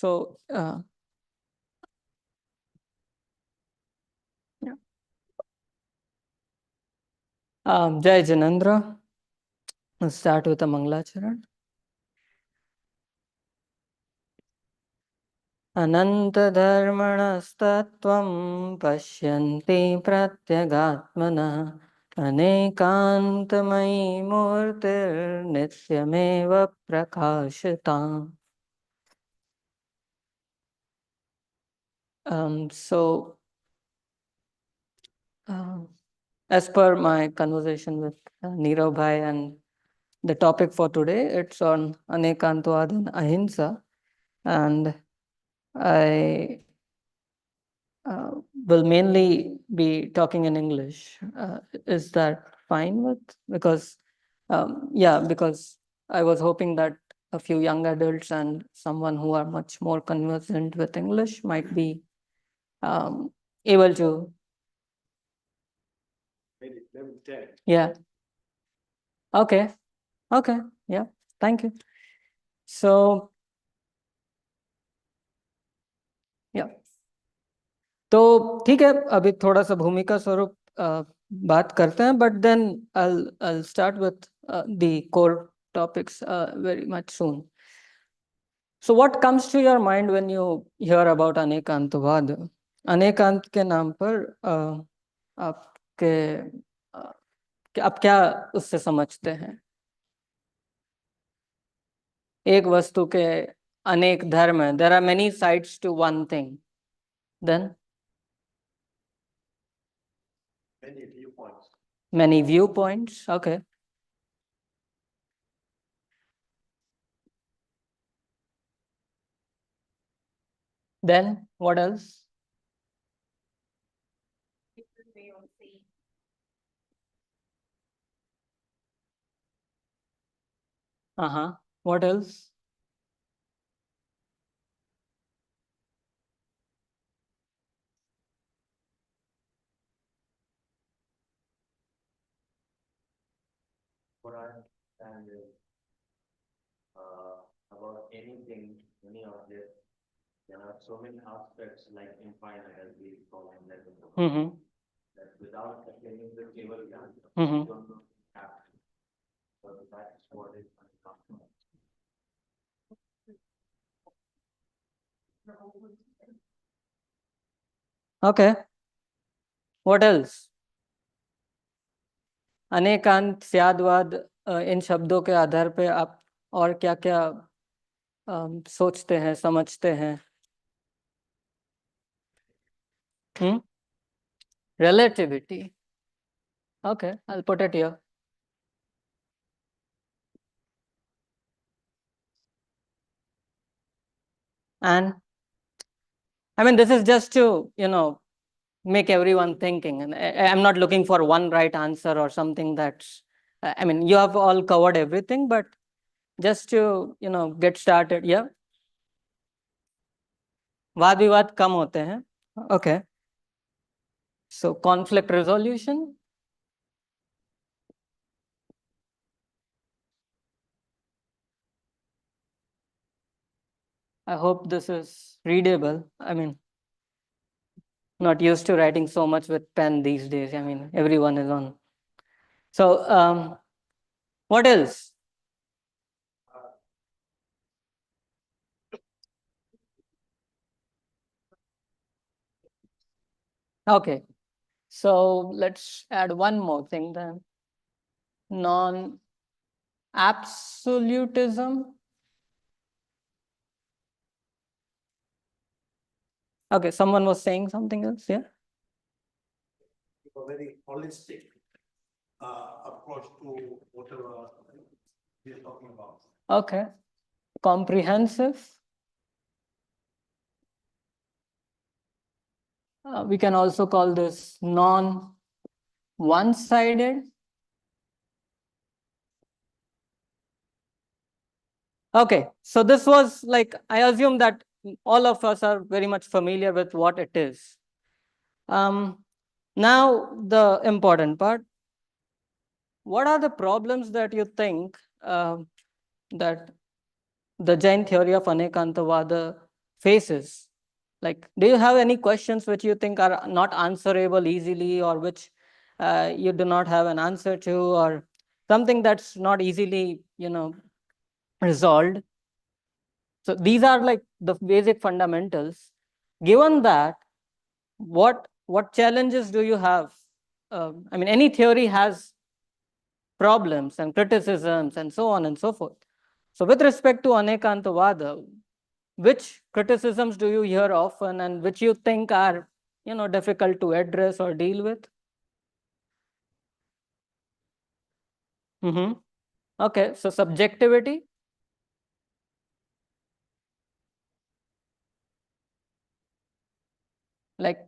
So, Jai Jinendra. Let's start with a Mangalacharan. अनन्तधर्मणस्तत्त्वं पश्यन्ति प्रत्यगात्मनः अनेकान्तमयी मूर्तिर्नित्यमेव प्रकाशिताम्. So, as per my conversation with Nirav Bhai, and the topic for today, it's on Anekantwad and Ahimsa, and I will mainly be talking in English. Is that fine with? Because, because I was hoping that a few young adults and someone who are much more conversant with English might be able to. Maybe 10. Yeah. Okay. Okay. Yeah. Thank you. So, yeah. तो ठीक है, अभी थोड़ा सा भूमिका स्वरूप बात करते हैं, but then I'll start with the core topics very much soon. So what comes to your mind when you hear about अनेकांतवाद? अनेकांत के नाम पर आपके आप क्या उससे समझते हैं? एक वस्तु के अनेक धर्म हैं. There are many sides to one thing. Then many viewpoints. Many viewpoints. Okay. Then what else? What else? What I understand is about anything, any object, there are so many aspects like infinite, as we call in Latin, that without attaining the table, you don't have to. So that's what is uncomfortable. Okay. What else? अनेकांत, स्यादवाद, इन शब्दों के आधार पे आप और क्या क्या सोचते हैं, समझते हैं? Relativity. Okay, I'll put it here. And I mean, this is just to, make everyone thinking. And I'm not looking for one right answer or something that's, I mean, you have all covered everything, but just to, get started. Yeah. वाद विवाद कम होते हैं. Okay. So conflict resolution. I hope this is readable. I mean, not used to writing so much with pen these days. I mean, everyone is on. So what else? Okay. So let's add one more thing then. Non-absolutism. Okay, someone was saying something else, yeah? A very holistic approach to whatever we are talking about. Okay. Comprehensive. We can also call this non-one-sided. Okay, so this was like, I assume that all of us are very much familiar with what it is. Now, the important part. What are the problems that you think that the Jain theory of Anekantavada faces? Like, do you have any questions which you think are not answerable easily, or which you do not have an answer to, or something that's not easily, resolved? So these are like the basic fundamentals. Given that, what challenges do you have? I mean, any theory has problems and criticisms and so on and so forth. So with respect to Anekantavada, which criticisms do you hear often and which you think are, difficult to address or deal with? Mm-hmm. Okay, so subjectivity. Like,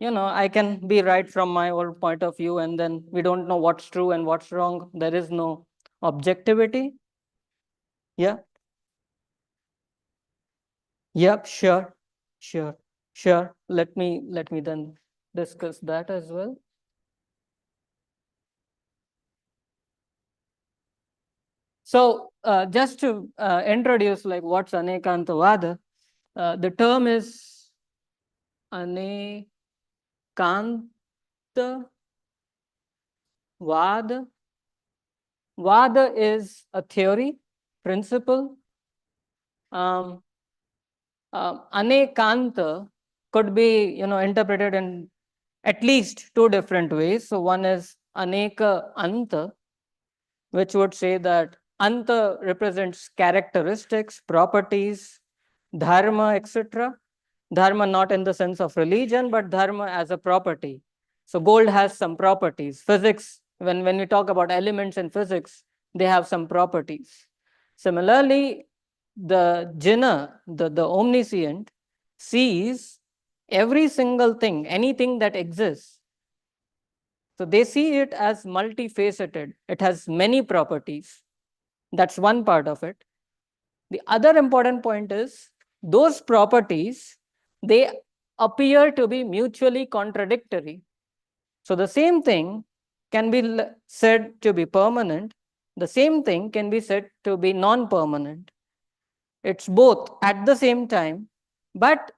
I can be right from my own point of view, and then we don't know what's true and what's wrong. There is no objectivity. Yeah. Yep, sure. Sure. Sure. Let me then discuss that as well. So just to introduce like what's Anekantavada, the term is Anekantavada. Vada is a theory, principle. Um, Anekanta could be, interpreted in at least two different ways. So one is Aneka Anta, which would say that Anta represents characteristics, properties, dharma, etc. Dharma not in the sense of religion, but dharma as a property. So gold has some properties. Physics, when we talk about elements in physics, they have some properties. Similarly, the Jina, the omniscient, sees every single thing, anything that exists. So they see it as multifaceted. It has many properties. That's one part of it. The other important point is those properties, they appear to be mutually contradictory. So the same thing can be said to be permanent. The same thing can be said to be non-permanent. It's both at the same time, but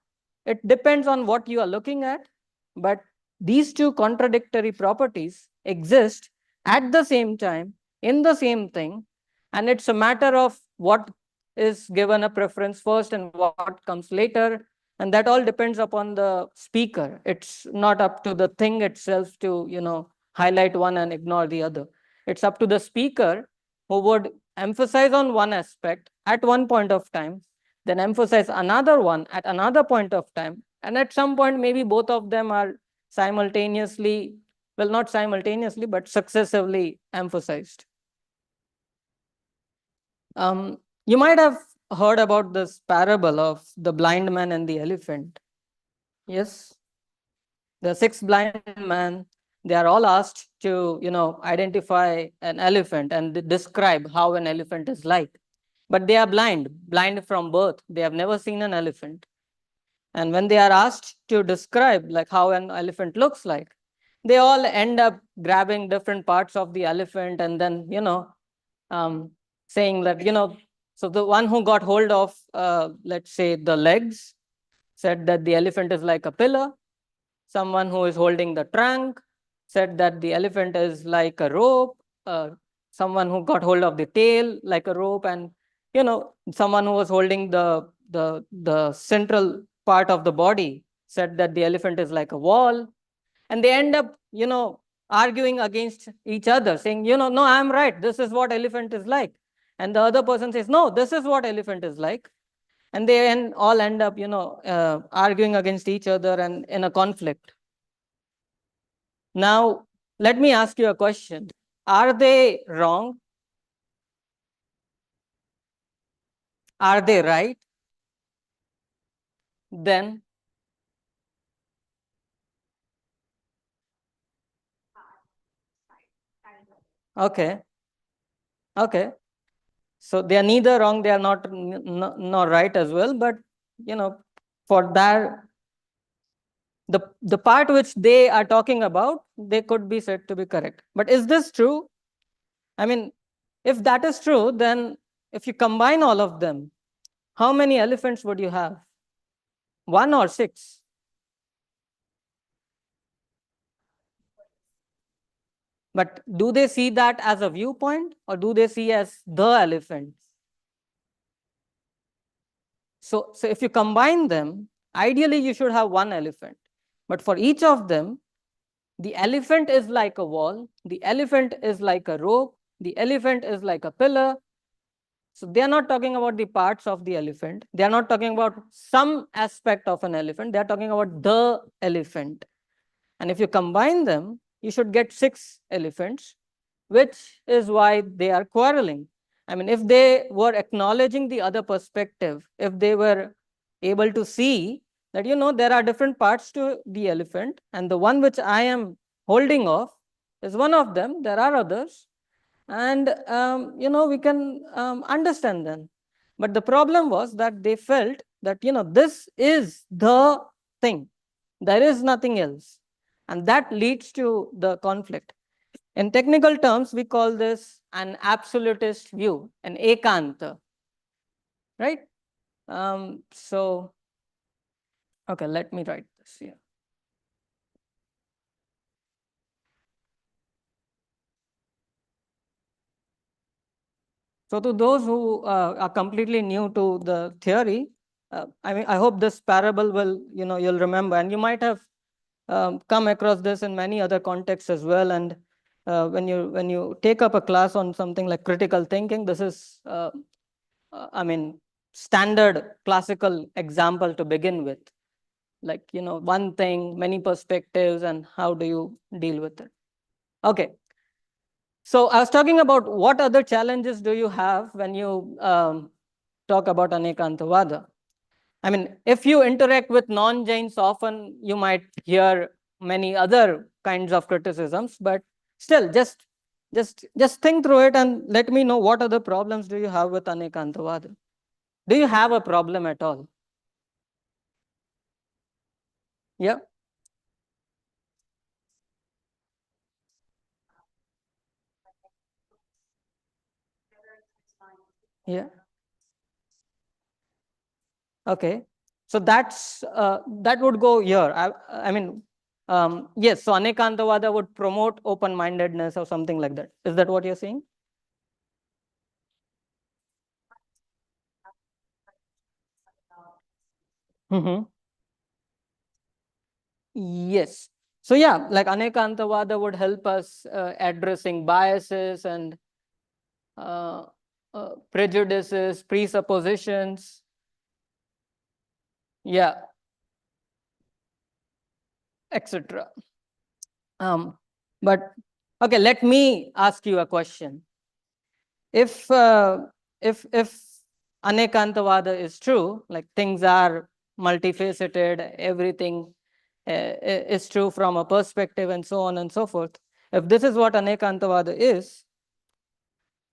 it depends on what you are looking at. But these two contradictory properties exist at the same time in the same thing, and it's a matter of what is given a preference first and what comes later, and that all depends upon the speaker. It's not up to the thing itself to, highlight one and ignore the other. It's up to the speaker, who would emphasize on one aspect at one point of time, then emphasize another one at another point of time, and at some point maybe both of them are simultaneously, well, not simultaneously, but successively emphasized. You might have heard about this parable of the blind man and the elephant. Yes, the six blind men, they are all asked to, identify an elephant and describe how an elephant is like. But they are blind from birth. They have never seen an elephant. And when they are asked to describe like how an elephant looks like, they all end up grabbing different parts of the elephant and then, um, saying that, so the one who got hold of, let's say, the legs said that the elephant is like a pillar. Someone who is holding the trunk said that the elephant is like a rope. Someone who got hold of the tail like a rope, and someone who was holding the central part of the body said that the elephant is like a wall. And they end up, arguing against each other, saying, no, I'm right. This is what elephant is like. And the other person says, no, this is what elephant is like. And they all end up, arguing against each other and in a conflict. Now, let me ask you a question. Are they wrong? Are they right? Then, okay, okay. So they are neither wrong, they are not right as well. But, for that, the part which they are talking about, they could be said to be correct. But is this true? I mean, if that is true, then if you combine all of them, how many elephants would you have? 1 or 6? But do they see that as a viewpoint, or do they see as the elephant? So if you combine them, ideally you should have one elephant. But for each of them, the elephant is like a wall, the elephant is like a rope, the elephant is like a pillar. So they are not talking about the parts of the elephant. They are not talking about some aspect of an elephant. They are talking about the elephant. And if you combine them, you should get 6 elephants, which is why they are quarreling. I mean, if they were acknowledging the other perspective, if they were able to see that, there are different parts to the elephant, and the one which I am holding off is one of them, there are others, and we can understand them. But the problem was that they felt that, this is the thing, there is nothing else, and that leads to the conflict. In technical terms, we call this an absolutist view, an ekanta, right? So okay, let me write this here. So to those who are completely new to the theory, I hope this parable will, you'll remember, and you might have come across this in many other contexts as well. And when you take up a class on something like critical thinking, this is, standard classical example to begin with. Like, one thing, many perspectives, and how do you deal with it? Okay. So I was talking about what other challenges do you have when you talk about Anekantavada. I mean, if you interact with non-Jains often, you might hear many other kinds of criticisms, but still, just think through it and let me know what other problems do you have with Anekantavada. Do you have a problem at all? Yeah. Yeah. Okay. So that would go here. I mean, yes. So Anekantavada would promote open-mindedness or something like that. Is that what you're saying? Mm-hmm. Yes. So yeah, like Anekantavada would help us addressing biases and uh, prejudices, presuppositions. Yeah, etc. Um, but okay, let me ask you a question. If if Anekantavada is true, like things are multifaceted, everything is true from a perspective, and so on and so forth. If this is what Anekantavada is,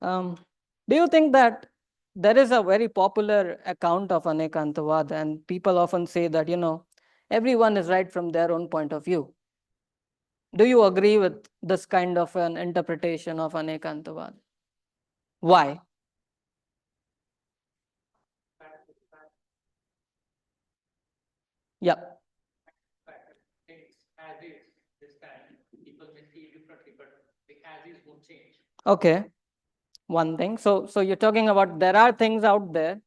Um, do you think that there is a very popular account of Anekantavad, and people often say that, everyone is right from their own point of view? Do you agree with this kind of an interpretation of Anekantavad? Why? Yeah. Okay. One thing. So you're talking about there are things out there,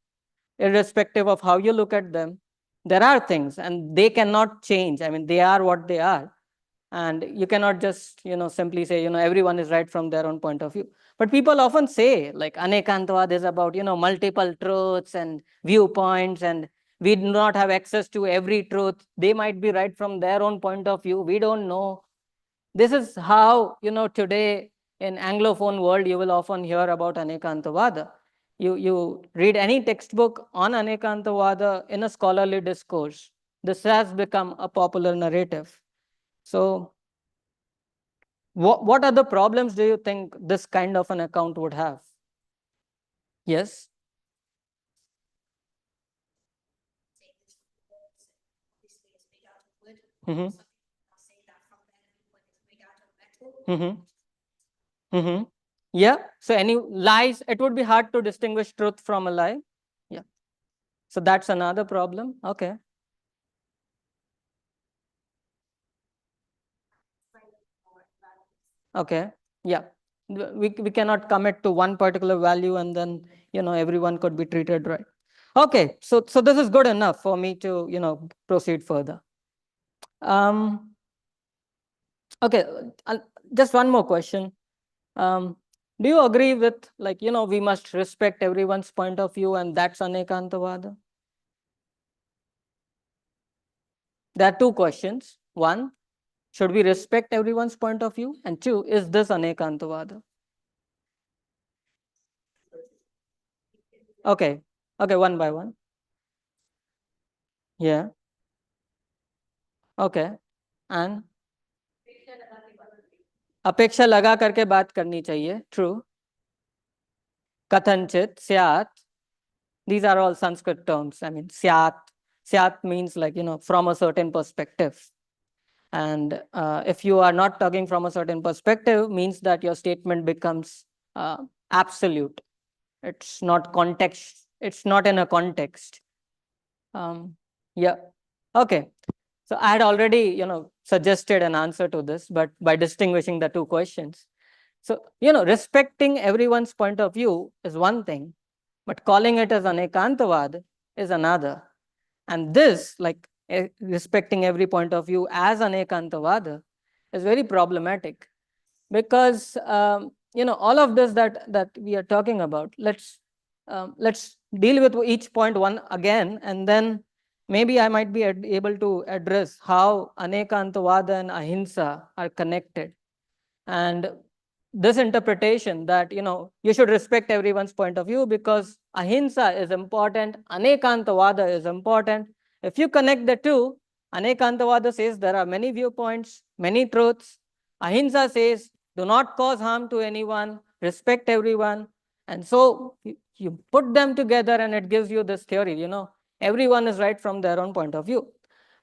irrespective of how you look at them. There are things, and they cannot change. I mean, they are what they are. And you cannot just simply say everyone is right from their own point of view. But people often say like Anekantavad is about multiple truths and viewpoints, and we do not have access to every truth. They might be right from their own point of view, we don't know. This is how today in Anglophone world you will often hear about Anekantavada. You read any textbook on Anekantavada in a scholarly discourse, this has become a popular narrative. So what other problems do you think this kind of an account would have? Yes. Mm-hmm. Mm-hmm. Mm-hmm. Yeah. So any lies, it would be hard to distinguish truth from a lie. Yeah. So that's another problem. Okay. Okay. Yeah. We cannot commit to one particular value and then, everyone could be treated right. Okay. So this is good enough for me to, proceed further. Um, okay. Just one more question. Um, do you agree with, like, we must respect everyone's point of view and that's Anekantavada? There are two questions. One, should we respect everyone's point of view? And two, is this Anekantavada? Okay. Okay, one by one. Yeah. Okay. And अपेक्षा लगा करके बात करनी चाहिए. True. Kathanchit, syat. These are all Sanskrit terms. I mean, syat means, like, from a certain perspective. And if you are not talking from a certain perspective, means that your statement becomes absolute. It's not context. It's not in a context. Yeah. Okay. So I had already, suggested an answer to this, but by distinguishing the two questions. So, respecting everyone's point of view is one thing, but calling it as Anekantavad is another. And this, like, respecting every point of view as Anekantavad is very problematic, because all of this that we are talking about, let's deal with each point one again, and then maybe I might be able to address how Anekantavada and Ahimsa are connected. And this interpretation that, you should respect everyone's point of view because Ahimsa is important, Anekantavada is important. If you connect the two, Anekantavada says there are many viewpoints, many truths. Ahimsa says do not cause harm to anyone, respect everyone. And so you put them together and it gives you this theory, everyone is right from their own point of view.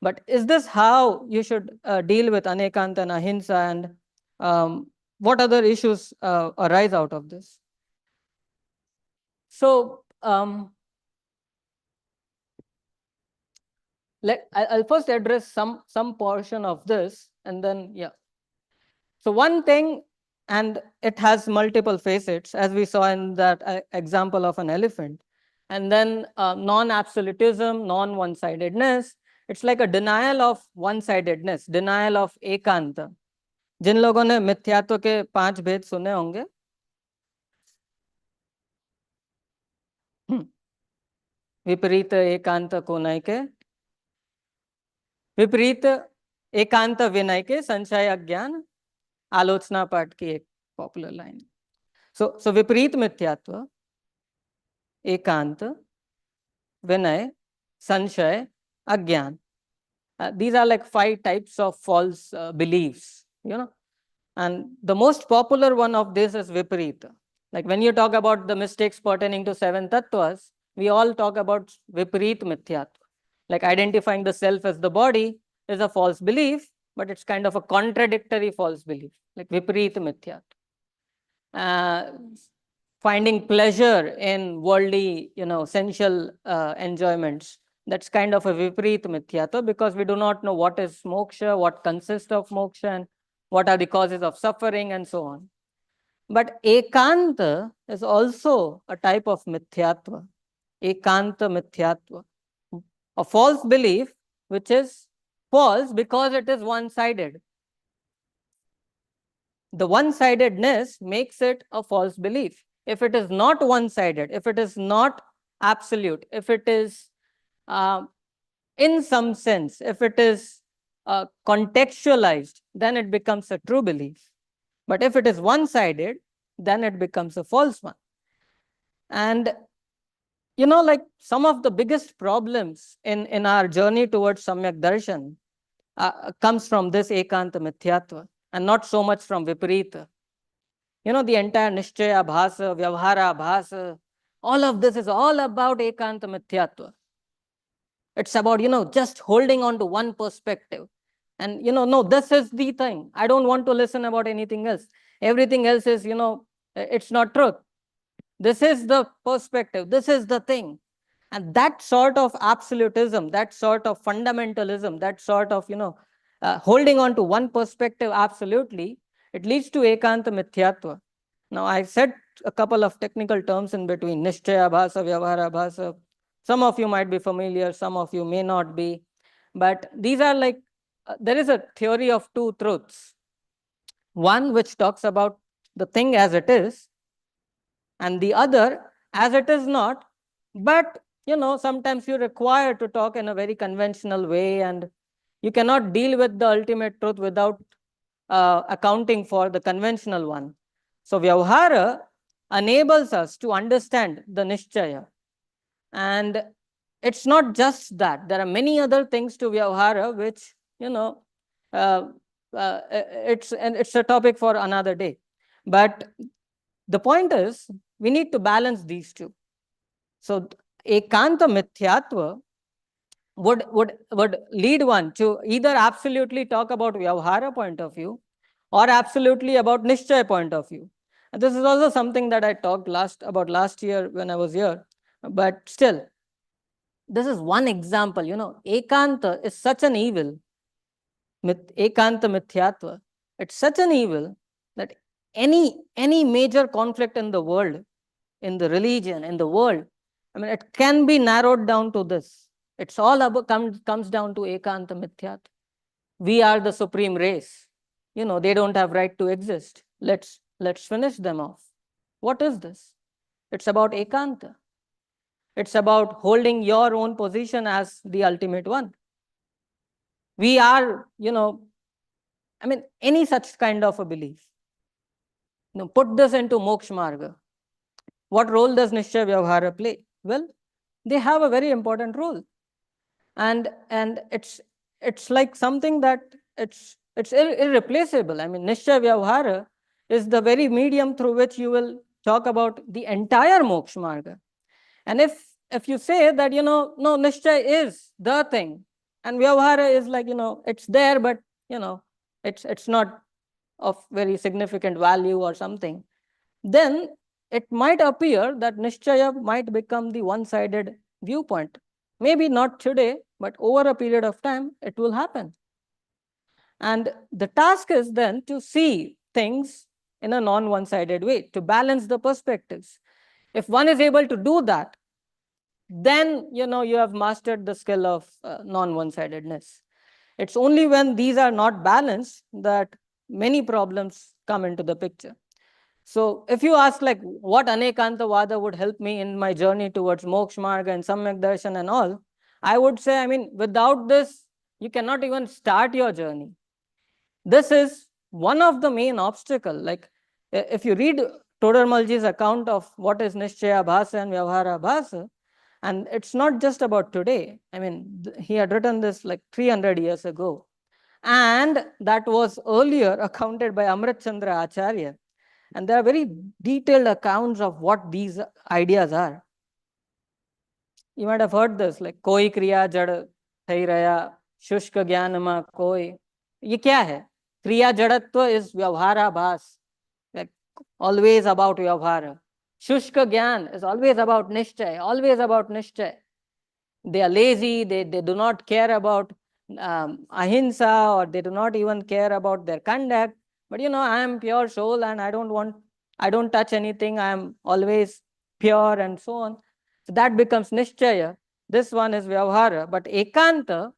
But is this how you should deal with Anekant and Ahimsa, and what other issues arise out of this? So I'll first address some portion of this, and then yeah. So one thing, and it has multiple facets, as we saw in that example of an elephant. And then non-absolutism, non-one-sidedness. It's like a denial of one-sidedness, denial of ekanta. जिन लोगों ने मिथ्यात्व के 5 भेद सुने होंगे, विपरीत एकांत कोनय के, विपरीत एकांत विनय के, संशय अज्ञान, आलोचना पाठ की एक पॉपुलर लाइन. सो विपरीत मिथ्यात्व, एकांत, vinay, sanshaya, agyan. These are like 5 types of false beliefs, and the most popular one of this is viparita. Like when you talk about the mistakes pertaining to 7 tattvas, we all talk about viparit mithyatva. Like identifying the self as the body is a false belief, but it's kind of a contradictory false belief, like viparit mithyatva. Finding pleasure in worldly, sensual enjoyments, that's kind of a viparit mithyatva, because we do not know what is moksha, what consists of moksha, and what are the causes of suffering, and so on. But ekanta is also a type of mithyatva, ekanta mithyatva, a false belief which is false because it is one-sided. The one-sidedness makes it a false belief. If it is not one-sided, if it is not absolute, if it is in some sense, if it is contextualized, then it becomes a true belief. But if it is one-sided, then it becomes a false one. And like some of the biggest problems in our journey towards Samyak Darshan comes from this Ekanta Mithyatva, and not so much from Viparita. The entire Nishchaya Bhasa, Vyavhara Bhasa, all of this is all about Ekanta Mithyatva. It's about, just holding on to one perspective. And, no, this is the thing. I don't want to listen about anything else. Everything else is, it's not truth. This is the perspective. This is the thing. And that sort of absolutism, that sort of fundamentalism, that sort of, holding on to one perspective absolutely it leads to ekanta mithyatva. Now, I said a couple of technical terms in between, nishchaya bhasa, vyavahara bhasa. Some of you might be familiar, some of you may not be. But these are like, there is a theory of two truths. One which talks about the thing as it is, and the other as it is not. But, sometimes you require to talk in a very conventional way, and you cannot deal with the ultimate truth without accounting for the conventional one. So, Vyavahara enables us to understand the Nishchaya. And it's not just that. There are many other things to Vyavahara which, uh, it's a topic for another day. But the point is, we need to balance these two. So, Ekanta Mithyatva would lead one to either absolutely talk about Vyavahara point of view or absolutely about Nishchay point of view. And this is also something that I talked about last year when I was here. But still, this is one example. Ekanta is such an evil, Ekanta Mithyatva. It's such an evil that any major conflict in the world, in the religion, in the world, I mean, it can be narrowed down to this. It's all about comes down to Ekanta Mithyat. We are the supreme race. They don't have right to exist. Let's finish them off. What is this? It's about Ekanta. It's about holding your own position as the ultimate one. We are, any such kind of a belief. Put this into moksha marga. What role does Nishchay Vyavahara play? Well, they have a very important role. And it's like something that it's irreplaceable. I mean, Nishchay Vyavahara is the very medium through which you will talk about the entire moksha marga. And if you say that, no, Nishchay is the thing, and Vyavahara is like, it's there, but, it's not of very significant value or something, then it might appear that Nishchaya might become the one-sided viewpoint. Maybe not today, but over a period of time, it will happen. And the task is then to see things in a non-one-sided way, to balance the perspectives. If one is able to do that, then you have mastered the skill of non-one-sidedness. It's only when these are not balanced that many problems come into the picture. So if you ask like what Anekanta Vada would help me in my journey towards Moksha Marga and Samyak Darshan and all, I would say, without this, you cannot even start your journey. This is one of the main obstacles. Like if you read Todarmalji's account of what is Nishchaya Bhasa and Vyavahara Bhasa, and it's not just about today. He had written this like 300 years ago. And that was earlier accounted by Amrit Chandra Acharya. And there are very detailed accounts of what these ideas are. You might have heard this, like koi kriya jad thai raya, shushka jnanama koi. Ye kya hai? Kriya jadatva is vyavahara bhas, like always about vyavahara. Shushka jnan is always about nishchay, always about nishchay. They are lazy, they do not care about ahimsa, or they do not even care about their conduct. But I am pure soul and I don't touch anything. I am always pure and so on. So that becomes nishchaya. This one is vyavahara. But ekanta,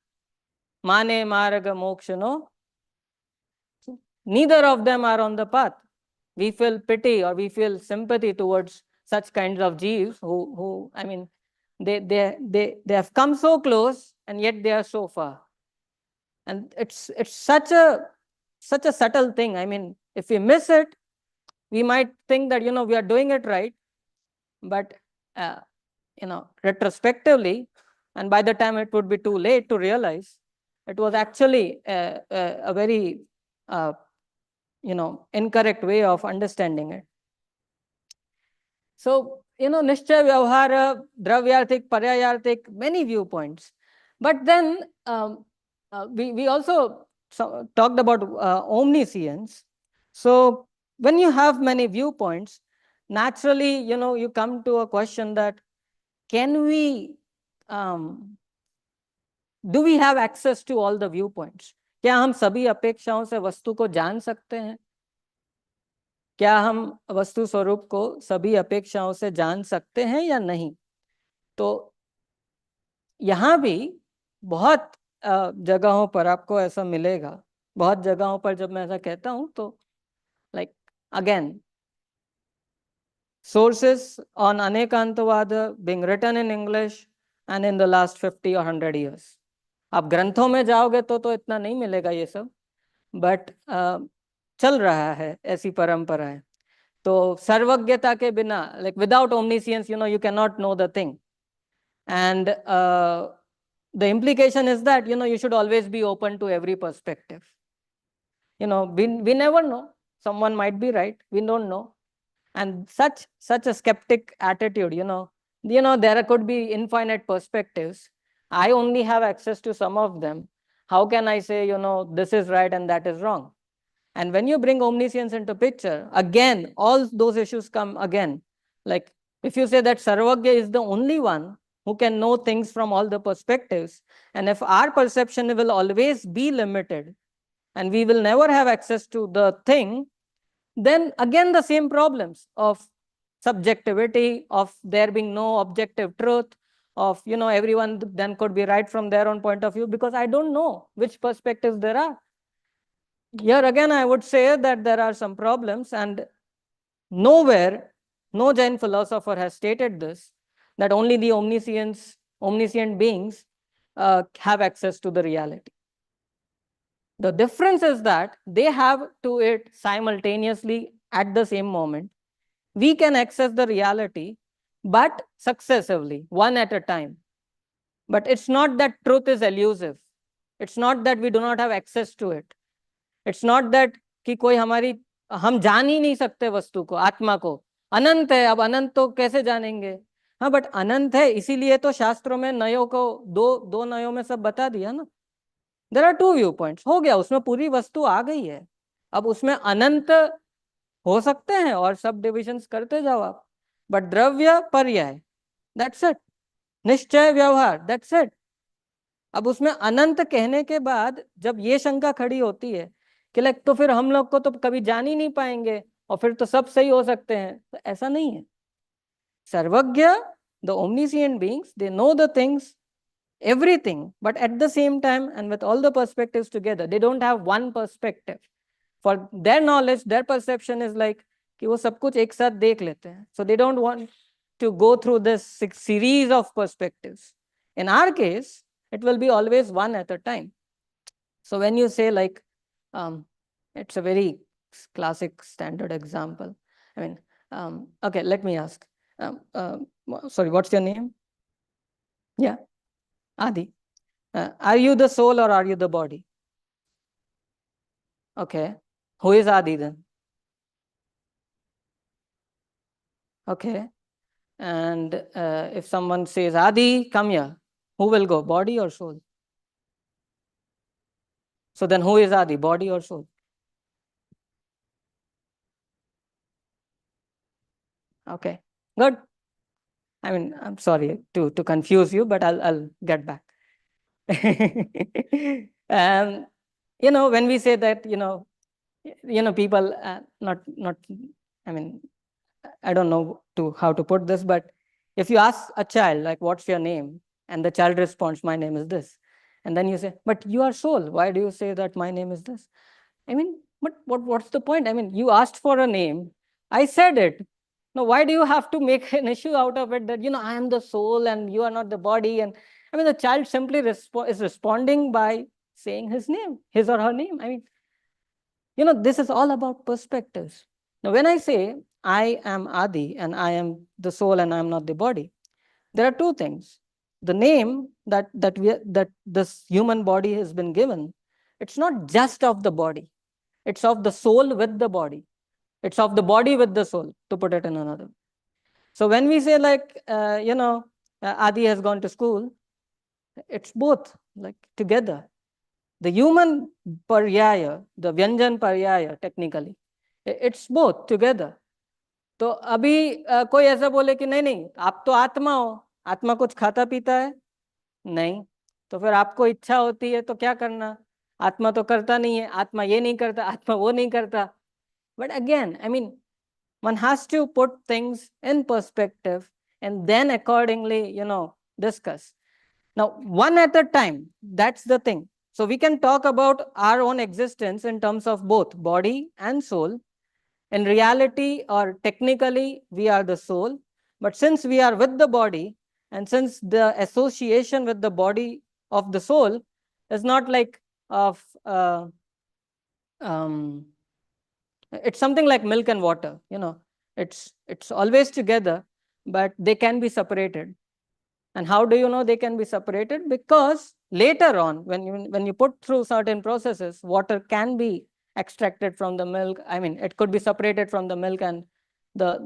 mane marga mokshano, neither of them are on the path. We feel pity or we feel sympathy towards such kinds of jeeves who they have come so close and yet they are so far. And it's such a subtle thing. If we miss it, we might think that we are doing it right, but retrospectively, and by the time it would be too late to realize, it was actually a very incorrect way of understanding it. So Nishchay Vyavahara, Dravyarthik, Paryayarthik, many viewpoints. But then we also talked about omniscience. So when you have many viewpoints, naturally, you come to a question that can we, do we have access to all the viewpoints? क्या हम सभी अपेक्षाओं से वस्तु को जान सकते हैं? क्या हम वस्तु स्वरूप को सभी अपेक्षाओं से जान सकते हैं या नहीं? तो यहाँ भी बहुत जगहों पर आपको ऐसा मिलेगा। बहुत जगहों पर जब मैं ऐसा कहता हूं तो like again sources on Anekantavada being written in English and in the last 50 or 100 years. आप ग्रंथों में जाओगे तो इतना नहीं मिलेगा ये सब, बट चल रहा है, ऐसी परंपरा है। तो सर्वज्ञता के बिना, like without omniscience, you cannot know the thing. And the implication is that, you should always be open to every perspective. We never know. Someone might be right. We don't know. And such a skeptic attitude, there could be infinite perspectives. I only have access to some of them. How can I say, this is right and that is wrong? And when you bring omniscience into picture, again, all those issues come again. Like if you say that Sarvagya is the only one who can know things from all the perspectives, and if our perception will always be limited and we will never have access to the thing, then again the same problems of subjectivity, of there being no objective truth, of everyone then could be right from their own point of view, because I don't know which perspectives there are. Here again I would say that there are some problems, and nowhere no Jain philosopher has stated this, that only the omniscient beings have access to the reality. The difference is that they have to it simultaneously at the same moment. We can access the reality, but successively, one at a time. But it's not that truth is elusive. It's not that we do not have access to it. It's not that कि कोई हमारी, हम जान ही नहीं सकते वस्तु को, आत्मा को। अनंत है, अब अनंत तो कैसे जानेंगे? हाँ, बट अनंत है, इसीलिए तो शास्त्रों में नयों को दो नयों में सब बता दिया ना। There are two view points, हो गया, उसमें पूरी वस्तु आ गई है। अब उसमें अनंत हो सकते हैं और सब डिविजन्स करते जाओ आप, बट द्रव्य पर्याय, दैट्स इट। निश्चय व्यवहार, दैट्स इट। अब उसमें अनंत कहने के बाद जब ये शंका खड़ी होती है कि लाइक तो फिर हम लोग को तो कभी जान ही नहीं पाएंगे और फिर तो सब सही हो सकते हैं, तो ऐसा नहीं है। सर्वज्ञ, the omniscient beings, they know the things, everything, but at the same time and with all the perspectives together, they don't have one perspective. For their knowledge, their perception is like कि वो सब कुछ एक साथ देख लेते हैं, so they don't want to go through this series of perspectives. In our case, it will be always one at a time. So when you say like, it's a very classic standard example. I mean, okay, let me ask. Sorry, what's your name? Yeah. Adi, are you the soul or are you the body? Okay. Who is Adi then? Okay. And if someone says, Adi, come here, who will go, body or soul? So then who is Adi, body or soul? Okay, good. I mean, I'm sorry to confuse you, but I'll get back. When we say that, people not, I mean, I don't know how to put this, but if you ask a child, like, what's your name? And the child responds, my name is this. And then you say, but you are soul. Why do you say that my name is this? I mean, but what's the point? I mean, you asked for a name. I said it. Now, why do you have to make an issue out of it that, I am the soul and you are not the body? And I mean, the child simply is responding by saying his name, his or her name. I mean, this is all about perspectives. Now, when I say I am Adi and I am the soul and I am not the body, there are two things. The name that this human body has been given, it's not just of the body. It's of the soul with the body. It's of the body with the soul, to put it in another. So when we say like, Adi has gone to school, it's both like together. The human paryaya, the Vyanjan paryaya, technically, it's both together. तो अभी कोई ऐसा बोले कि नहीं नहीं आप तो आत्मा हो, आत्मा कुछ खाता पीता है नहीं, तो फिर आपको इच्छा होती है तो क्या करना, आत्मा तो करता नहीं है, आत्मा ये नहीं करता, आत्मा वो नहीं करता. But again, I mean, One has to put things in perspective and then accordingly, discuss. Now, one at a time, that's the thing. So we can talk about our own existence in terms of both body and soul. In reality or technically, we are the soul. But since we are with the body, and since the association with the body of the soul is not like of, um, it's something like milk and water, it's always together, but they can be separated. And how do you know they can be separated? Because later on, when you put through certain processes, water can be extracted from the milk. I mean, it could be separated from the milk, and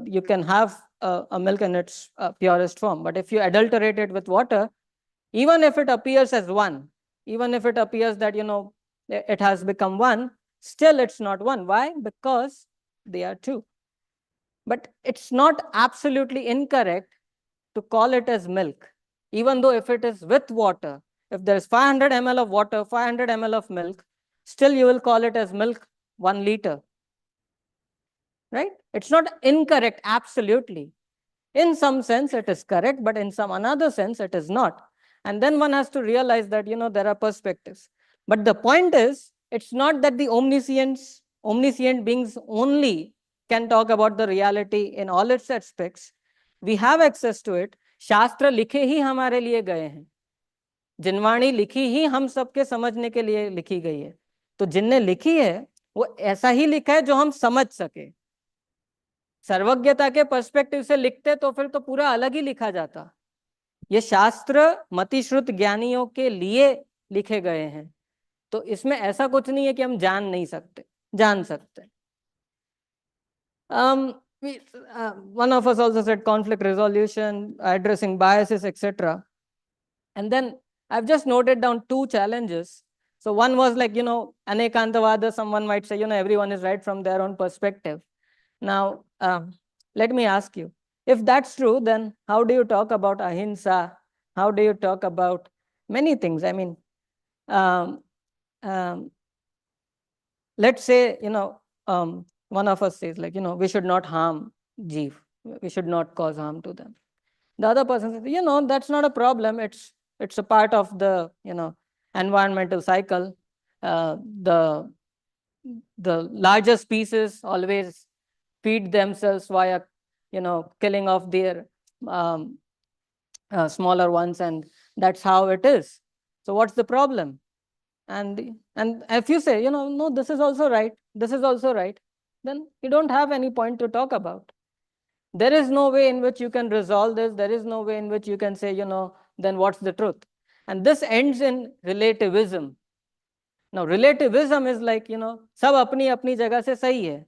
you can have a milk in its purest form. But if you adulterate it with water, even if it appears as one, even if it appears that it has become one, still it's not one. Why? Because they are two. But it's not absolutely incorrect to call it as milk, even though if it is with water, if there is 500 ml of water, 500 ml of milk, still you will call it as milk 1 liter, right? It's not incorrect absolutely. In some sense it is correct, but in some another sense it is not. And then one has to realize that there are perspectives. But the point is, it's not that the omniscient beings only can talk about the reality in all its aspects. We have access to it. शास्त्र लिखे ही हमारे लिए गए हैं, जिनवाणी लिखी ही हम सबके समझने के लिए लिखी गई है। तो जिनने लिखी है वो ऐसा ही लिखा है जो हम समझ सके। सर्वज्ञता के पर्सपेक्टिव से लिखते तो फिर तो पूरा अलग ही लिखा जाता। ये शास्त्र मतिश्रुत ज्ञानियों के लिए लिखे गए हैं, तो इसमें ऐसा कुछ नहीं है कि हम जान नहीं सकते, जान सकते। One of us also said conflict resolution, addressing biases, etc. And then I've just noted down 2 challenges. So one was like, Anekantavada, someone might say, everyone is right from their own perspective. Now, let me ask you, if that's true, then how do you talk about ahimsa? How do you talk about many things? I mean, let's say, one of us says like, we should not harm jeev. We should not cause harm to them. The other person says, that's not a problem. It's a part of the, environmental cycle. The larger species always feed themselves via, killing off their smaller ones, and that's how it is. So what's the problem? And if you say, no, this is also right, this is also right, then you don't have any point to talk about. There is no way in which you can resolve this. There is no way in which you can say, then what's the truth? And this ends in relativism. Now, relativism is like, सब अपनी अपनी जगह से सही है,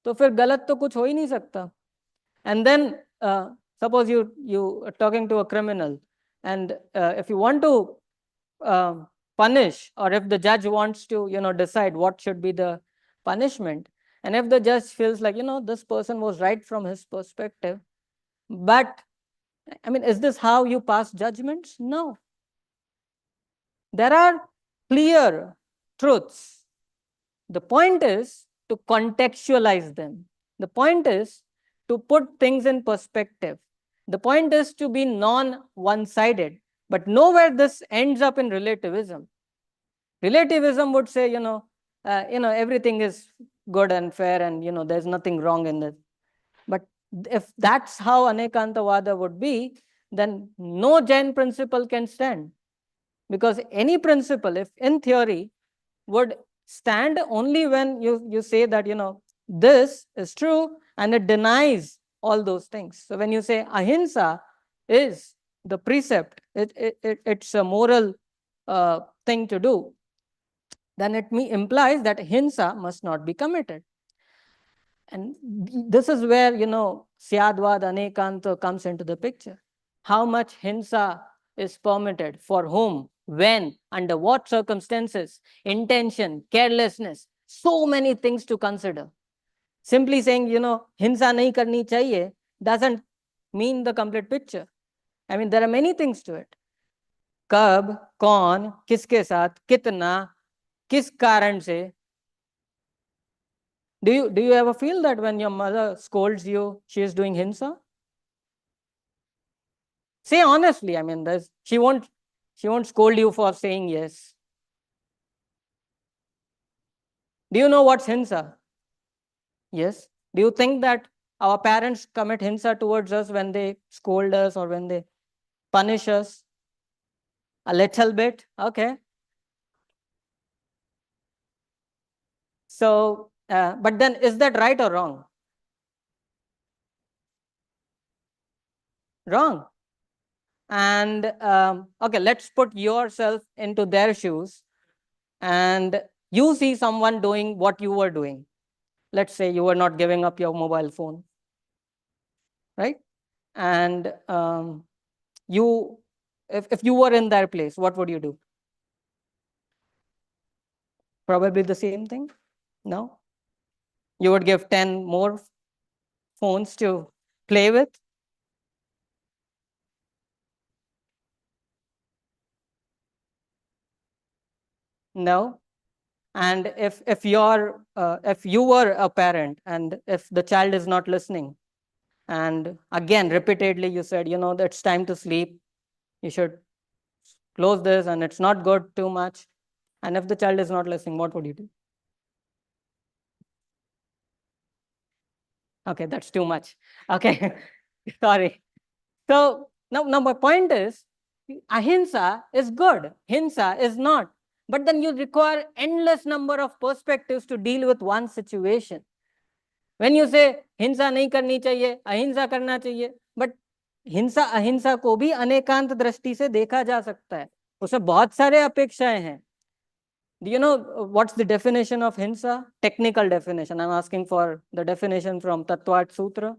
तो फिर गलत तो कुछ हो ही नहीं सकता. And then suppose you are talking to a criminal, and if you want to punish, or if the judge wants to decide what should be the punishment, and if the judge feels like this person was right from his perspective, but I mean, is this how you pass judgments? No. There are clear truths. The point is to contextualize them. The point is to put things in perspective. The point is to be non-one-sided. But nowhere this ends up in relativism. Relativism would say, everything is good and fair, and there's nothing wrong in it. But if that's how Anekantavada would be, then no Jain principle can stand. Because any principle, if in theory, would stand only when you say that, this is true and it denies all those things. So when you say ahimsa is the precept, it's a moral thing to do, then it implies that hinsa must not be committed. And this is where, Syadvad, Anekant comes into the picture. How much hinsa is permitted, for whom, when, under what circumstances, intention, carelessness, so many things to consider. Simply saying, hinsa nahi karni chahiye doesn't mean the complete picture. I mean, there are many things to it. कब, कौन, किसके साथ, कितना, किस कारण से. Do you ever feel that when your mother scolds you, she is doing hinsa? Say honestly. I mean, she won't scold you for saying yes. Do you know what's hinsa? Yes. Do you think that our parents commit hinsa towards us when they scold us or when they punish us? A little bit. Okay. So, but then is that right or wrong? Wrong. And okay, let's put yourself into their shoes, and you see someone doing what you were doing. Let's say you were not giving up your mobile phone, right? And you, if you were in their place, what would you do? Probably the same thing. No, you would give 10 more phones to play with. No. And if you were a parent and if the child is not listening, and again repeatedly you said, that it's time to sleep, you should close this, and it's not good too much, and if the child is not listening, what would you do? Okay, that's too much. Okay. Sorry. So now my point is, ahimsa is good, hinsa is not. But then you require endless number of perspectives to deal with one situation. When you say हिंसा नहीं करनी चाहिए, अहिंसा करना चाहिए, but हिंसा अहिंसा को भी अनेकांत दृष्टि से देखा जा सकता है, उसमें बहुत सारे अपेक्षाएं हैं. Do you know what's the definition of hinsa? Technical definition. I'm asking for the definition from Tattvat Sutra.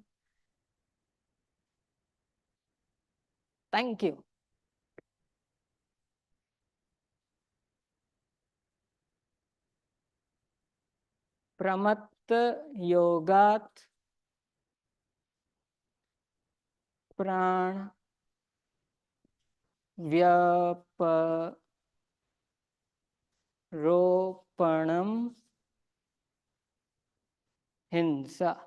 Thank you. Pramatta yogat pran vyaparopanam hinsa.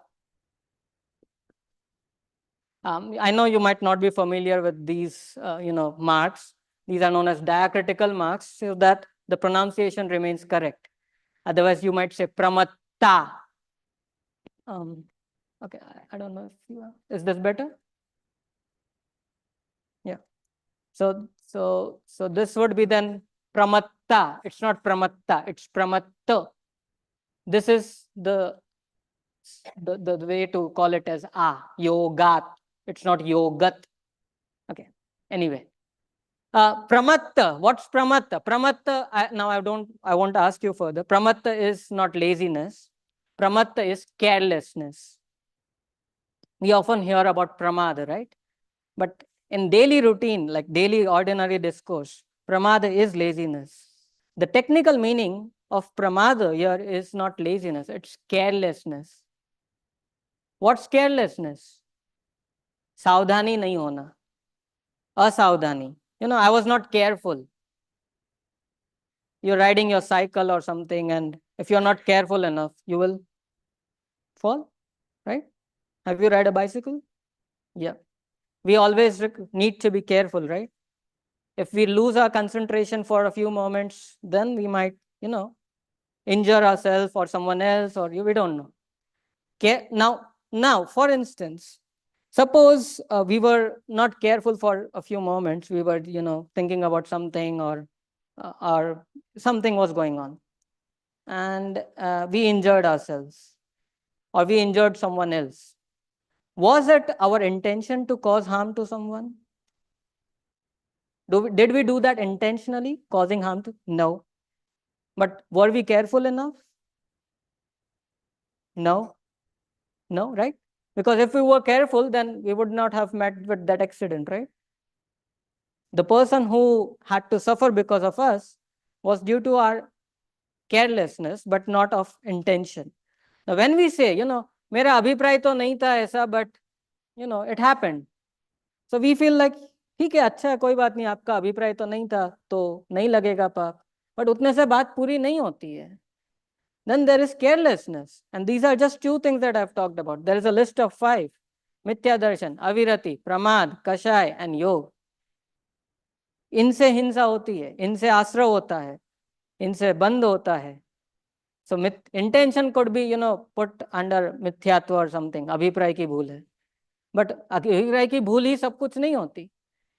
I know you might not be familiar with these, marks. These are known as diacritical marks, so that the pronunciation remains correct. Otherwise, you might say pramatta. Okay, I don't know if you are. Is this better? Yeah. So this would be then pramatta. It's not pramatta. It's pramatta. This is the way to call it as yogat. It's not yogat. Okay. Anyway. Pramatta. What's pramatta? Pramatta. I won't ask you further. Pramatta is not laziness. Pramatta is carelessness. We often hear about pramada, right? But in daily routine, like daily ordinary discourse, pramada is laziness. The technical meaning of pramada here is not laziness, it's carelessness. What's carelessness? Saudhani nahi hona. Asaudhani. I was not careful. You're riding your cycle or something, and if you're not careful enough, you will fall, right? Have you ride a bicycle? Yeah. We always need to be careful, right? If we lose our concentration for a few moments, then we might, injure ourselves or someone else, or we don't know. Okay. Now, for instance, suppose we were not careful for a few moments. We were, thinking about something, or something was going on, and we injured ourselves, or we injured someone else. Was it our intention to cause harm to someone? Did we do that intentionally, causing harm to? No. But were we careful enough? No. No, right? Because if we were careful, then we would not have met with that accident, right? The person who had to suffer because of us was due to our carelessness, but not of intention. Now, when we say, मेरा अभिप्राय तो नहीं था ऐसा, but it happened. So we feel like, ठीक है, अच्छा है, कोई बात नहीं, आपका अभिप्राय तो नहीं था, तो नहीं लगेगा पाप. बट उतने से बात पूरी नहीं होती है. Then there is carelessness. And these are just two things that I've talked about. There is a list of 5. Mithya darshan, avirati, pramad, kashay, and yog. इनसे हिंसा होती है, इनसे आश्रय होता है, इनसे बंद होता है. So intention could be, put under मिथ्यात्व or something. अभिप्राय की भूल है. But अभिप्राय की भूल ही सब कुछ नहीं होती.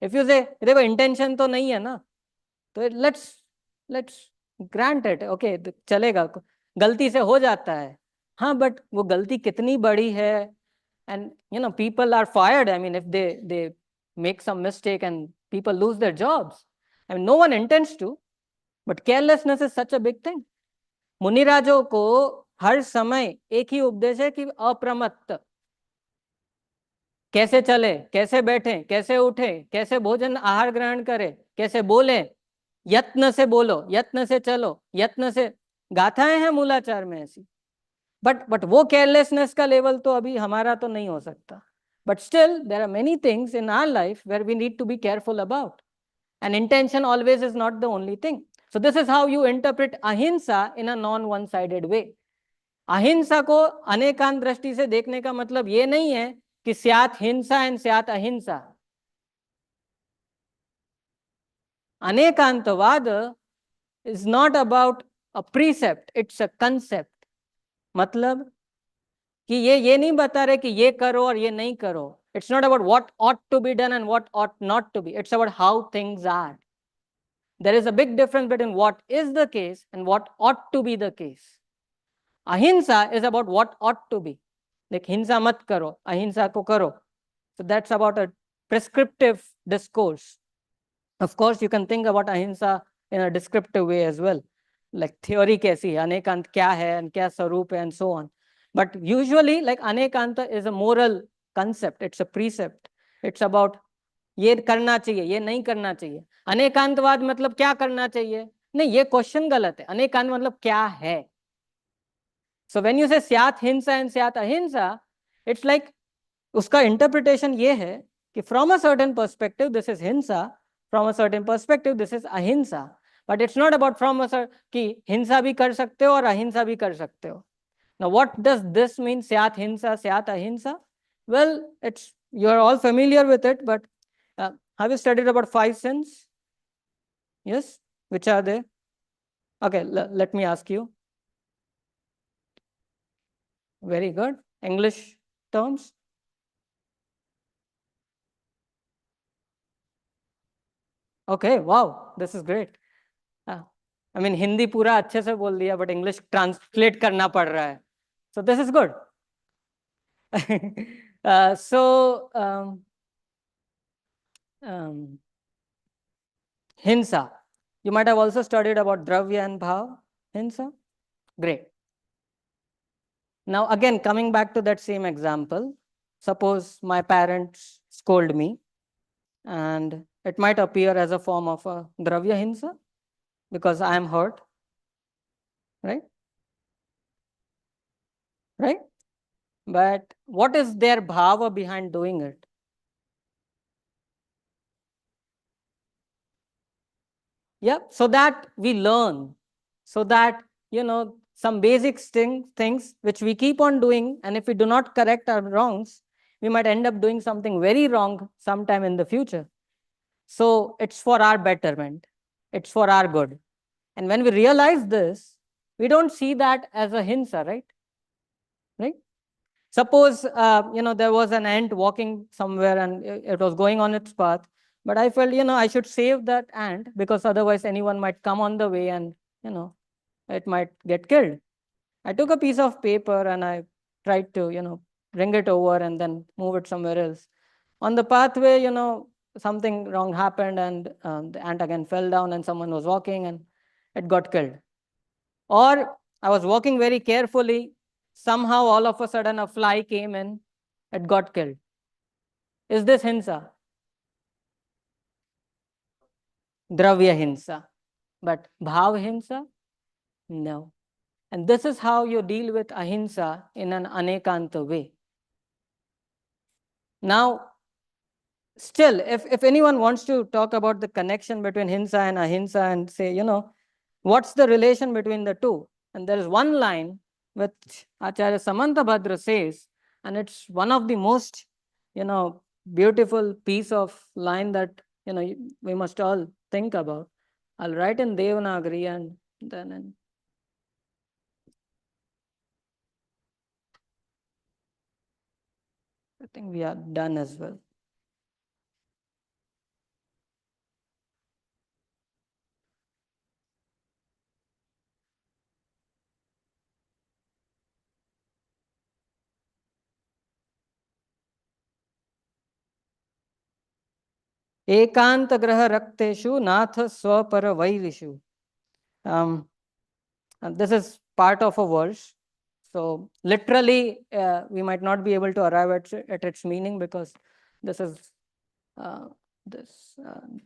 If you say, देखो intention तो नहीं है ना, तो let's grant it. Okay, चलेगा, गलती से हो जाता है. हाँ, but वो गलती कितनी बड़ी है? And people are fired. I mean, if they make some mistake and people lose their jobs. I mean, no one intends to, but carelessness is such a big thing. मुनिराजों को हर समय एक ही उपदेश है कि अप्रमत्त. कैसे चले, कैसे बैठे, कैसे उठे, कैसे भोजन आहार ग्रहण करे, कैसे बोले, यत्न से बोलो, यत्न से चलो, यत्न से. गाथाएं हैं मूलाचार में ऐसी. बट वो केयरलेसनेस का लेवल तो अभी हमारा तो नहीं हो सकता. But still there are many things in our life where we need to be careful about. And intention always is not the only thing. So this is how you interpret ahimsa in a non one sided way. Ahimsa को अनेकांत दृष्टि से देखने का मतलब ये नहीं है कि स्यात् हिंसा and syat ahimsa. Anekantavada is not about a precept, it's a concept. मतलब कि ये नहीं बता रहे कि ये करो और ये नहीं करो. It's not about what ought to be done and what ought not to be. It's about how things are. There is a big difference between what is the case and what ought to be the case. Ahimsa is about what ought to be. Like हिंसा मत करो, अहिंसा को करो. So that's about a prescriptive discourse. Of course, you can think about ahimsa in a descriptive way as well. Like theory कैसी है, अनेकांत क्या है and क्या स्वरूप है and so on. But usually, like अनेकांत is a moral concept. It's a precept. It's about ये करना चाहिए, ये नहीं करना चाहिए. अनेकांतवाद मतलब क्या करना चाहिए? नहीं, ये क्वेश्चन गलत है. अनेकांत मतलब क्या है? So when you say स्यात् हिंसा and स्यात् अहिंसा, it's like उसका इंटरप्रिटेशन ये है कि from a certain perspective this is हिंसा, from a certain perspective this is अहिंसा. But it's not about from a certain कि हिंसा भी कर सकते हो और अहिंसा भी कर सकते हो. Now what does this mean, स्यात् हिंसा, स्यात् अहिंसा? Well, you're all familiar with it, but have you studied about 5 sins? Yes? Which are they? Okay, let me ask you. Very good. English terms? Okay, wow, this is great. I mean, Hindi पूरा अच्छे से बोल दिया, but English translate करना पड़ रहा है. So this is good. Hinsa. You might have also studied about Dravya and Bhav. Hinsa. Great. Now again, coming back to that same example, suppose my parents scold me and it might appear as a form of a Dravya Hinsa because I am hurt, right? Right? But what is their bhava behind doing it? Yeah, so that we learn, so that, some basic things which we keep on doing, and if we do not correct our wrongs, we might end up doing something very wrong sometime in the future. So it's for our betterment, it's for our good. And when we realize this, we don't see that as a hinsa, right? Right? Suppose, there was an ant walking somewhere and it was going on its path, but I felt, I should save that ant because otherwise anyone might come on the way and, it might get killed. I took a piece of paper and I tried to, bring it over and then move it somewhere else. On the pathway, something wrong happened and the ant again fell down and someone was walking and it got killed. Or I was walking very carefully. Somehow, all of a sudden, a fly came in. It got killed. Is this hinsa? Dravya hinsa. But bhav hinsa? No. And this is how you deal with ahimsa in an anekanta way. Now, still, if anyone wants to talk about the connection between hinsa and ahimsa and say, what's the relation between the two? And there is one line which Acharya Samantabhadra says, and it's one of the most, beautiful piece of line that, we must all think about. I'll write in Devanagari and then I think we are done as well. एकांत ग्रह रक्तेषु नाथ स्वपर वैरिषु. And this is part of a verse. So literally, we might not be able to arrive at its meaning, because this is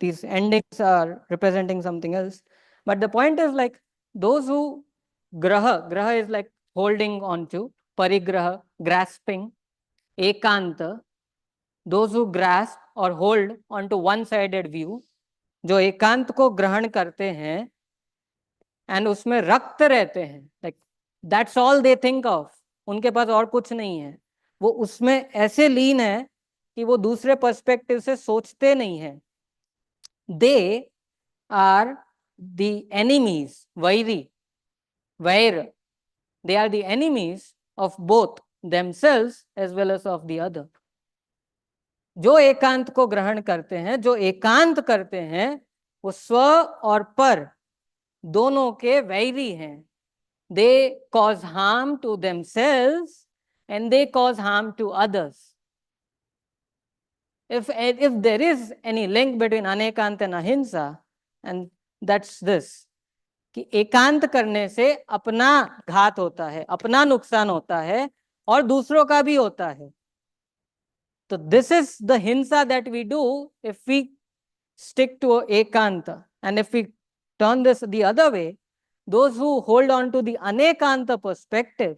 these endings are representing something else. But the point is, like, those who graha is like holding on to, parigraha, grasping, ekanta, those who grasp or hold onto one-sided view, जो एकांत को ग्रहण करते हैं and उसमें रक्त रहते हैं, like that's all they think of, उनके पास और कुछ नहीं है, वो उसमें ऐसे लीन है कि वो दूसरे पर्सपेक्टिव से सोचते नहीं है. दे आर द एनिमीज, वैर, they are the enemies of both themselves as well as of the other. जो एकांत को ग्रहण करते हैं, जो एकांत करते हैं, वो स्व और पर दोनों के वैरी हैं. They cause harm to themselves and they cause harm to others. If there is any link between Anekant and Ahimsa, and that's this, कि एकांत करने से अपना घात होता है, अपना नुकसान होता है और दूसरों का भी होता है. तो this is the hinsa that we do if we stick to ekanta. And if we turn this the other way, those who hold on to the anekanta perspective,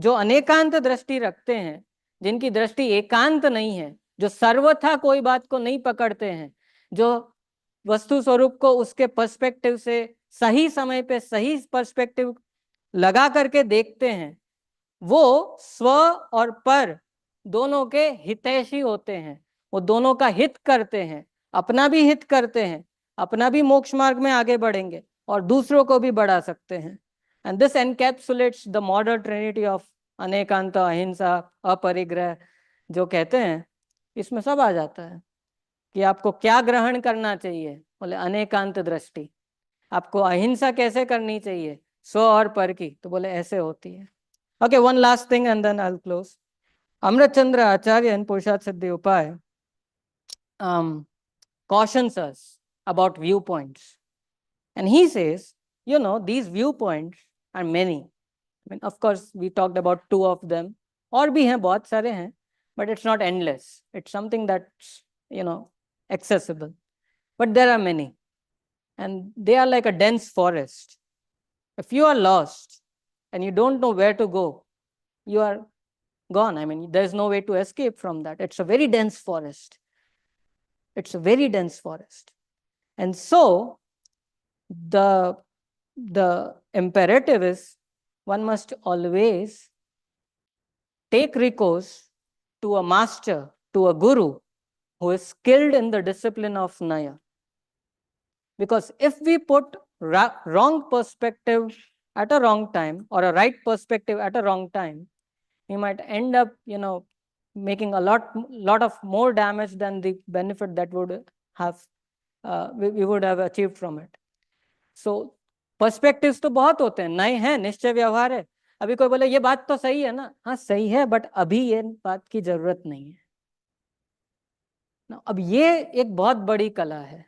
जो अनेकांत दृष्टि रखते हैं, जिनकी दृष्टि एकांत नहीं है, जो सर्वथा कोई बात को नहीं पकड़ते हैं, जो वस्तु स्वरूप को उसके पर्सपेक्टिव से सही समय पे सही पर्सपेक्टिव लगा करके देखते हैं, वो स्व और पर दोनों के हितैषी होते हैं. वो दोनों का हित करते हैं, अपना भी हित करते हैं, अपना भी मोक्ष मार्ग में आगे बढ़ेंगे और दूसरों को भी बढ़ा सकते हैं. And this encapsulates the modern trinity of अनेकांत, अहिंसा, अपरिग्रह जो कहते हैं. इसमें सब आ जाता है कि आपको क्या ग्रहण करना चाहिए. बोले अनेकांत दृष्टि. आपको अहिंसा कैसे करनी चाहिए, स्व और पर की, तो बोले ऐसे होती है. Okay, one last thing and then I'll close. Amritchandra Acharya in Purusharth Siddhi Upaya cautions us about viewpoints. And he says, these viewpoints are many. I mean, of course, we talked about 2 of them. और भी हैं, बहुत सारे हैं, but it's not endless. It's something that's, accessible. But there are many. And they are like a dense forest. If you are lost and you don't know where to go, you are gone. I mean, there's no way to escape from that. It's a very dense forest. It's a very dense forest. And so the imperative is one must always take recourse to a master, to a guru who is skilled in the discipline of Naya. Because if we put wrong perspective at a wrong time or a right perspective at a wrong time, we might end up, making a lot of more damage than the benefit that would have we would have achieved from it. So perspectives तो बहुत होते हैं, नए हैं, निश्चय व्यवहार है. अभी कोई बोले ये बात तो सही है ना, हाँ सही है, बट अभी ये बात की जरूरत नहीं है. अब ये एक बहुत बड़ी कला है.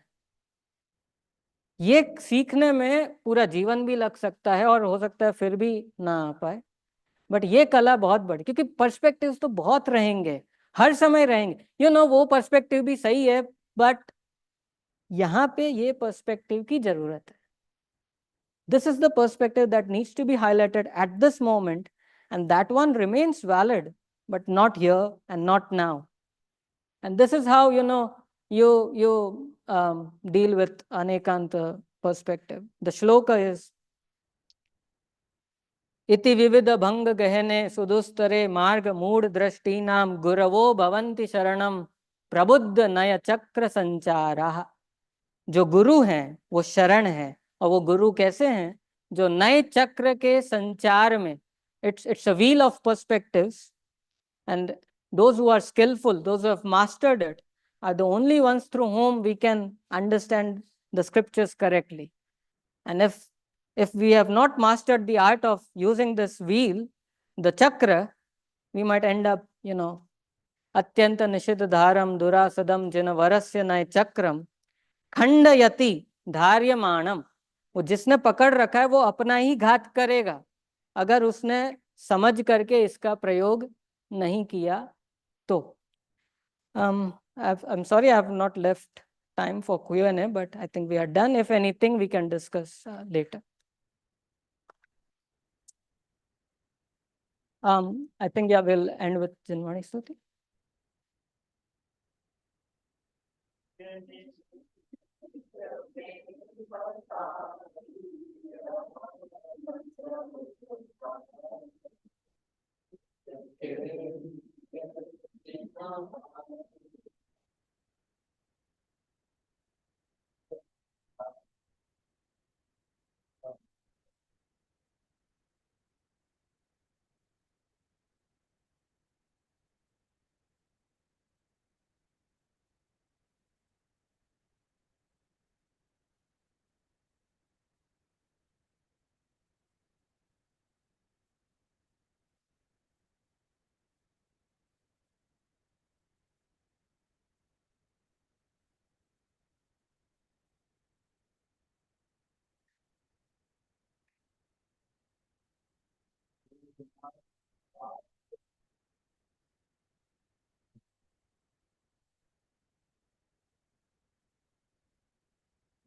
ये सीखने में पूरा जीवन भी लग सकता है और हो सकता है फिर भी ना आ पाए. बट ये कला बहुत बड़ी, क्योंकि पर्सपेक्टिव्स तो बहुत रहेंगे, हर समय रहेंगे. वो पर्सपेक्टिव भी सही है, बट यहाँ पे ये पर्सपेक्टिव की जरूरत है. This is the perspective that needs to be highlighted at this moment, and that one remains valid, but not here and not now. And this is how, you deal with Anekanta perspective. The shloka is, इति विविध भंग गहने सुदुस्तरे मार्ग मूढ़ दृष्टि नाम गुरवो भवन्ति शरणम प्रबुद्ध नय चक्र संचारा। जो गुरु हैं वो शरण है, और वो गुरु कैसे हैं? जो नए चक्र के संचार में, it's a wheel of perspectives, and those who are skillful, those who have mastered it, are the only ones through whom we can understand the scriptures correctly. And if we have not mastered the art of using this wheel, the chakra, we might end up, atyanta nishidharam durasadam jina varasya nay chakram खंडयति धार्यमाणम। वो जिसने पकड़ रखा है वो अपना ही घात करेगा अगर उसने समझ करके इसका प्रयोग नहीं किया तो। I'm sorry I have not left time for Q&A, but I think we are done. If anything, we can discuss later. I think we'll end with Jinwani Stuti.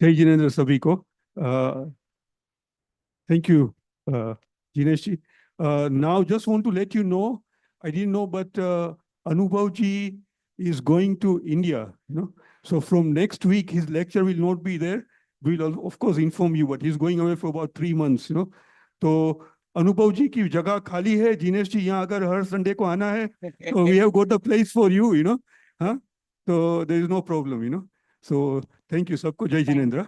जय जिनेन्द्र सभी को। Thank you, Jinesh ji. Now, just want to let you know, I didn't know, but Anubhav ji is going to India. So from next week, his lecture will not be there. We'll of course inform you, but he's going away for about 3 months. So Anubhav ji की जगह खाली है, जिनेश जी यहाँ अगर हर Sunday को आना है, so we have got a place for you. हाँ, so there is no problem. So thank you सबको, जय जिनेन्द्र।